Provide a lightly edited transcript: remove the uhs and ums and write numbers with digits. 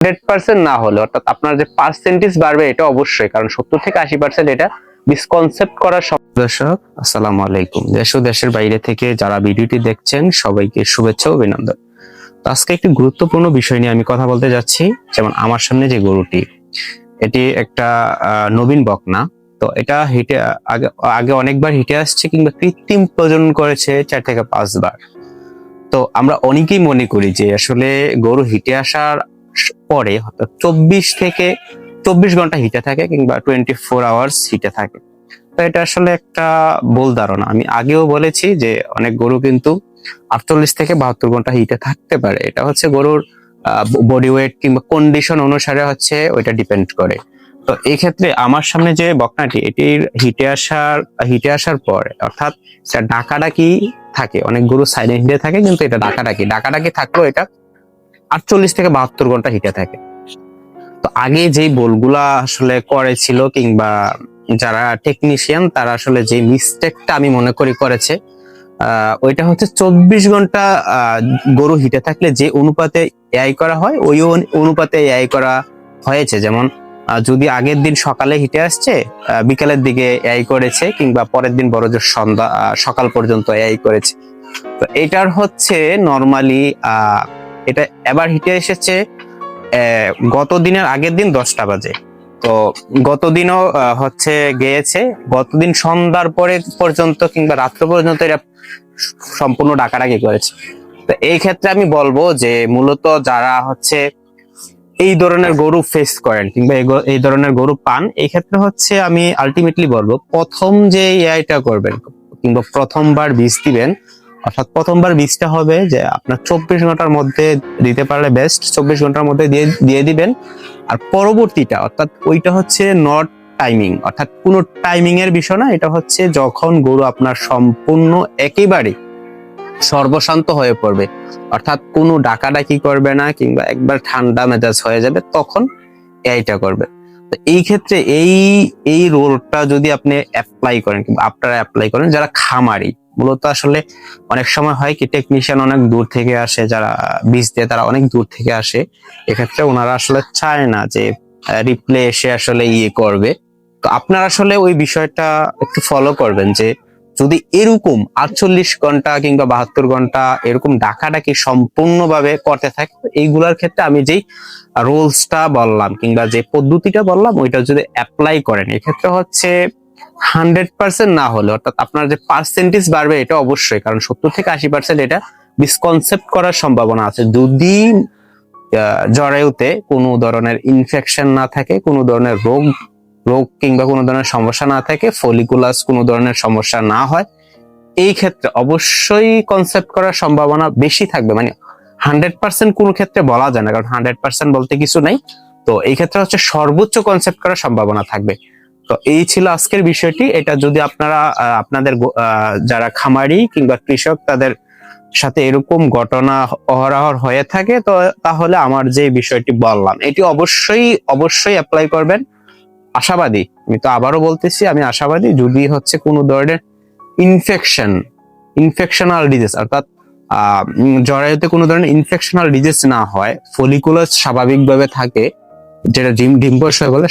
100% না হলে অর্থাৎ আপনার যে পার্সেন্টেজ বাড়বে এটা অবশ্যই, কারণ 70 থেকে 80% এটা মিসকনসেপ্ট করার দর্শক আসসালামু আলাইকুম। দেশ ও দেশের বাইরে থেকে যারা ভিডিওটি দেখছেন সবাইকে শুভেচ্ছা ও অভিনন্দন। তো আজকে একটি গুরুত্বপূর্ণ বিষয় নিয়ে আমি কথা বলতে যাচ্ছি। যেমন আমার সামনে যে গরুটি, এটি একটা নবীন বকনা। তো এটা হিটে আগে অনেকবার হিটে আসছে কিংবা কৃত্রিম প্রজনন করেছে 4 থেকে 5 বার। তো আমরা অনেকেই মনে করি যে আসলে গরু হিটে আসার পরে 24 ঘন্টা হিটে থাকে কিংবা 24 আওয়ার্স হিটে থাকে। তো এটা আসলে একটা ভুল ধারণা। আমি আগেও বলেছি যে অনেক গরু কিন্তু 48 থেকে 72 ঘন্টা হিটে থাকতে পারে। এটা হচ্ছে গরুর বডি ওয়েট কিংবা কন্ডিশন অনুসারে হচ্ছে ওইটা ডিপেন্ড করে। তো এই ক্ষেত্রে আমার সামনে যে বকনাটি, এটির হিটে আসার পরে অর্থাৎ ডাকাডাকি থাকে, অনেক গরু সাইলেন্ট হিটে থাকে কিন্তু এটা ডাকাডাকি থাকলেও এটা 48 থেকে 72 ঘন্টা হিটে থাকে। তো আগে যেই বলগুলা আসলে করেছিল কিংবা যারা টেকনিশিয়ান তারা আসলে যে মিস্টেকটা আমি মনে করি করেছে, ওইটা হচ্ছে 24 ঘন্টা গরু হিটে থাকলে যে অনুপাতে এআই করা হয় ওই অনুপাতে এআই করা হয়েছে। যেমন যদি আগের দিন সকালে হিটে আসছে, বিকালের দিকে এআই করেছে কিংবা পরের দিন বড় জোর সন্ধ্যা সকাল পর্যন্ত এআই করেছে। তো এটার হচ্ছে নরমালি এটা এবার হিটে এসেছে গত দিনের আগের দিন 10টা বাজে। তো গতদিনও হচ্ছে গিয়েছে, গতদিন সন্ধ্যার পরে পর্যন্ত কিংবা রাত্র পর্যন্ত এটা সম্পূর্ণ ডাকাডাকি করেছে। তো এই ক্ষেত্রে আমি বলবো যে মূলত যারা হচ্ছে এই ধরনের গরু ফেস করেন কিংবা এই ধরনের গরু পান, এই ক্ষেত্রে হচ্ছে আমি আলটিমেটলি বলবো প্রথম যে এআইটা করবেন কিংবা প্রথমবার বীজ দিবেন, অর্থাৎ প্রথমবার বীজটা হবে যে আপনার 24 ঘন্টার মধ্যে দিতে পারলে বেস্ট, 24 ঘন্টার মধ্যে দিয়ে দিবেন। আর পরবর্তীটা অর্থাৎ ওইটা হচ্ছে নট টাইমিং, অর্থাৎ কোনো টাইমিং এর বিষয় না। এটা হচ্ছে যখন গরু আপনার সম্পূর্ণ একেবারে সর্বশান্ত হয়ে পড়বে, অর্থাৎ কোনো ডাকাডাকি করবে না কিংবা একবার ঠান্ডা মেজাজ হয়ে যাবে, তখন এইটা করবে। তো এই ক্ষেত্রে এই রোলটা যদি আপনি অ্যাপ্লাই করেন কিংবা আপনারা অ্যাপ্লাই করেন যারা খামারি, মূলত আসলে অনেক সময় হয় কি টেকনিশিয়ান অনেক দূর থেকে আসে, যারা বীজ দেয় তারা অনেক দূর থেকে আসে, এক্ষেত্রে ওনারা আসলে চায় না যে রিপ্লে এসে আসলে করবে। তো আপনারা আসলে ওই বিষয়টা একটু ফলো করবেন যে যদি এরকম 48 ঘন্টা কিংবা 72 ঘন্টা এরকম ডাকাডাকি সম্পূর্ণভাবে করতে থাকে, এইগুলোর ক্ষেত্রে আমি যেই রুলসটা বললাম কিংবা যে পদ্ধতিটা বললাম ওইটা যদি অ্যাপ্লাই করেন, এক্ষেত্রে হচ্ছে 100% না হলে অর্থাৎ আপনার যে পার্সেন্টেজ বাড়বে এটা অবশ্যই, কারণ 70 থেকে 80% এটা মিসকনসেপ্ট করার সম্ভাবনা আছে। যদি জরায়ুতে কোনো ধরনের ইনফেকশন না থাকে, কোনো ধরনের রোগ কিংবা কোনো ধরনের সমস্যা না থাকে, ফলিকুলাস কোনো ধরনের সমস্যা না হয়, এই ক্ষেত্রে অবশ্যই কনসেপ্ট করার সম্ভাবনা বেশি থাকবে। মানে 100% কোনো ক্ষেত্রে বলা যায় না, কারণ 100% বলতে কিছু নাই। তো এই ক্ষেত্রে হচ্ছে সর্বোচ্চ কনসেপ্ট করার সম্ভাবনা থাকবে। তো এই ছিল আজকের বিষয়টি। এটা যদি আপনারা আপনাদের যারা খামারি কিংবা কৃষক তাদের সাথে এরকম ঘটনা অহরহ হয়ে থাকে, তো তাহলে আমার যে বিষয়টি বললাম এটি অবশ্যই অ্যাপ্লাই করবেন। আশাবাদী, আমি তো আবারও বলতেছি আমি আশাবাদী, যদি হচ্ছে কোনো ধরনের ইনফেকশনাল ডিজিজ অর্থাৎ জরায়ুতে কোনো ধরনের ইনফেকশনাল ডিজিজ না হয়, ফলিকুলাস স্বাভাবিকভাবে থাকে, যেটা ডিম্বাশয় বলে।